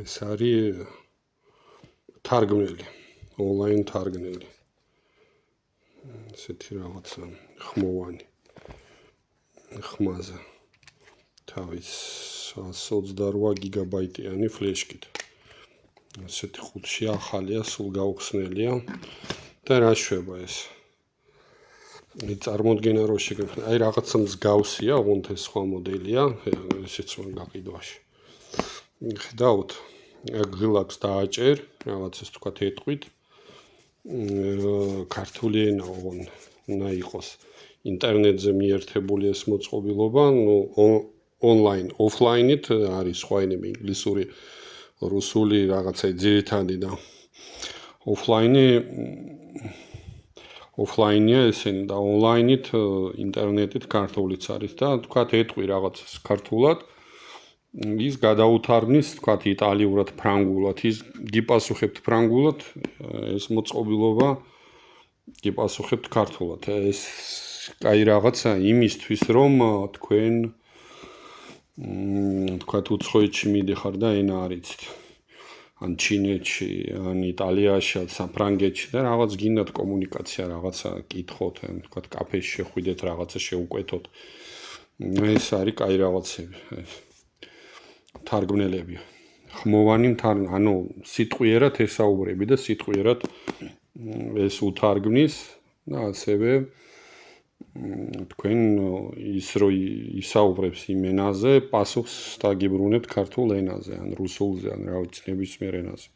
ეს არის თარგმნელი, ონლაინ თარგმნელი. ესეთი რაღაცა ხმოვანი. ხმაზე. თავის 128 გიგაბაიტიანი ფლეშკით. ესეთი ხუთში ახალია, სულ გაუხსნელია და რა შვება ეს. წარმოდგენა რო შეგექნა, აი რაღაცა მსგავსია, ოღონდ ეს სხვა მოდელია, ესეც რომ გაყიდვაში. ხედავთ, ღილაკს დააჭერ, რაღაცას თქვა ეთყვით. ქართული ენა უნდა იყოს ინტერნეტზე მიერთებული ეს მოწყობილობა, ონლაინ, ოფლაინით არის სხვა ენები, ინგლისური, რუსული რაღაცა ძირითადი და ოფლაინია ესენი და ონლაინით ინტერნეტით ქართულიც არის და თქვა ეთყვი რაღაცას ქართულად ის გადაუთარგმნის თქვა იტალიურად, ფრანგულად, ის გიპასუხებთ ფრანგულად, ეს მოწყობილობა გიპასუხებთ ქართულად. ეს კაი რაღაცა იმისთვის რომ თქვენ თქვა უცხოეთში მიდიხარ და ენა არიცით. ან ჩინეთში, ან იტალიაში, ან საფრანგეთში და რაღაც გინდათ კომუნიკაცია, რაღაცა კითხოთ, ან თქვა კაფეში შეხვიდეთ, რაღაცა შეუკვეთოთ. ეს არის კაი რაღაცები. თარგმნელები. ხმოვანი ანუ სიტყვიერად ესაუბრები და სიტყვიერად ეს უთარგმნის და ასევე თქვენ ის რო ისაუბრებს იმ ენაზე, პასუხს დაგიბრუნებთ ქართულ ენაზე, ან რუსულზე, ან რა ვიცი, ნებისმიერ ენაზე.